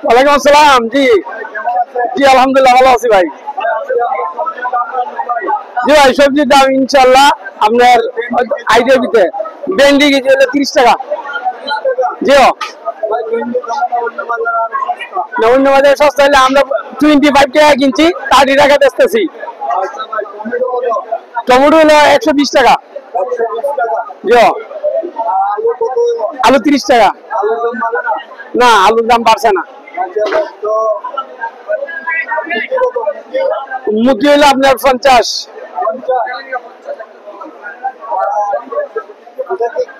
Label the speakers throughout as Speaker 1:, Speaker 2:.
Speaker 1: ওয়ালাইকুম আসসালাম। জি জি আলহামদুলিল্লাহ ভালো আছি ভাই। জি ভাই সবজির দাম ইনশাল্লাহ আপনার আইডিয়া দিতে ভেন্ডি কেজি হলো 30 টাকা। জি অন্য বাজারে সস্তা হলে আমরা 25 টাকা কিনছি, 30 টাকা বেচতেছি। টমেটো হলো 120 টাকা। জি আলু 30 টাকা। না আলুর দাম বাড়ছে না। মুরগি হলো আপনার 50।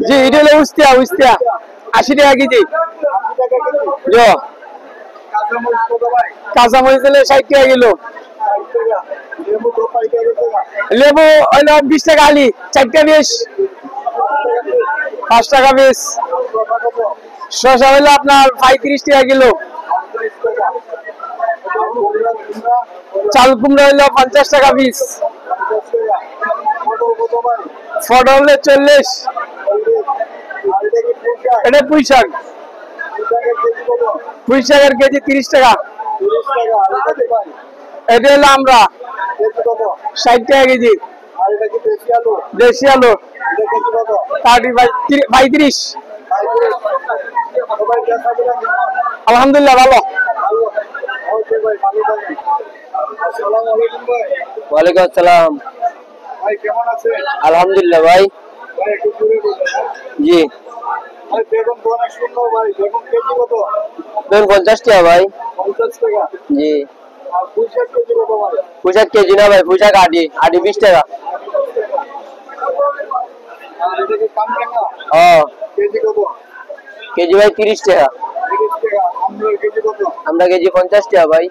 Speaker 1: জি এটা হলো উস্তিয়া 80 টাকা কেজি। কাঁচামরিচ হলে 60 টাকা কিলো। লেবু হলো 20 টাকা আলি, 4টা 20, 5 টাকা 20। শসা হলো আপনার 35 টাকা কিলো। চাল কুমড়া হলো 50 টাকা পিস। ফটো হলে 40। এটা পুঁই শাক। পুঁই শাকের কেজি 30 টাকা। এটা হলো আমরা 60 টাকা কেজি। দেশি আলু 35। আলহামদুলিল্লাহ ভালো। ওয়ালাইকুম আসসালাম। আলহামদুলিল্লাহ ভাই। জি বেগুন 50 টাকা ভাই। জি পুঁইশাক কেজি না ভাই, পুঁইশাক আটি 20 টাকা। কেজি ভাই 30 টাকা। আমরা কেজি 50 টাকা ভাই।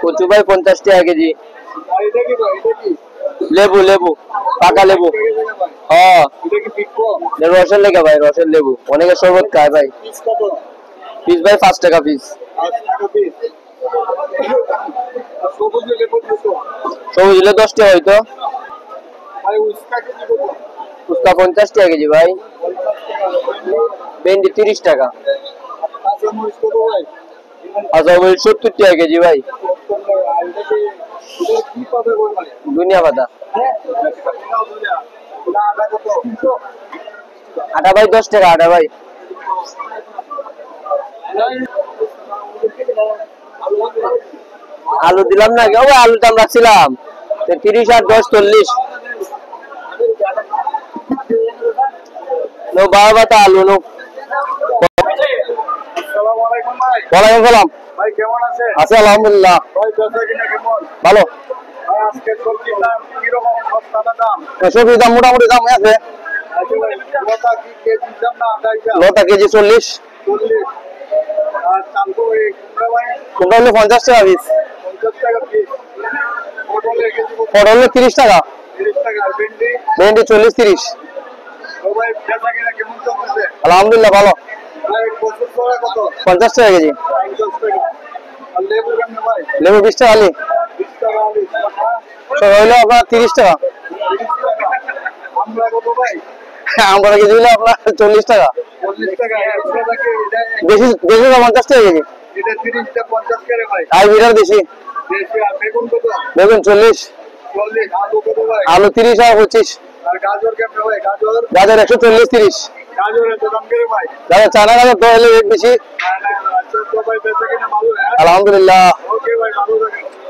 Speaker 1: কচু ভাই 50 টাকা কেজি। লেবু পাকা লেবু। রসের লেগে ভাই, রসের লেবু অনেকে শরবত খায় ভাই। পিস ভাই 5 টাকা পিস। সবুজ হলে 10 টাকা হইতো। ফুচকা 50 টাকা কেজি ভাই। ভেন্ডি 30 টাকা। আচ্ছা ভাই 70 টাকা কেজি ভাই। দুনিয়া পাতা। আটা ভাই 10 টাকা আটা ভাই। আলু দিলাম না, আলুর দাম রাখছিলাম 30 আর 10 40। নো বাবা বাতা আলু নো। ওয়ালাইকুম সালাম ভাই, কেমন আছেন? আছি আলহামদুলিল্লাহ ভালো। সবজির দাম মোটামুটি দাম আছে। লতা কেজি 40। কুমড়া হলো 50 টাকা পিস। পটল হলো 30 টাকা। ভেন্ডি 40 30। আলহামদুলিল্লাহ ভালো। 50 টাকা কেজি। লেবু 20 টাকা আলি। হইলো আপনার 30 টাকা। আমরা কেজি হলো আপনার 40 টাকা। বেশি 50 টাকা কেজি। হাইব্রিড বেশি। বেগুন 40। আলু 30 আর 25। গাজর 140 30। গাজর চানা গাজর তো হলে রেট বেশি। আলহামদুলিল্লাহ।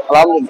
Speaker 1: আলহামদুলিল্লাহ।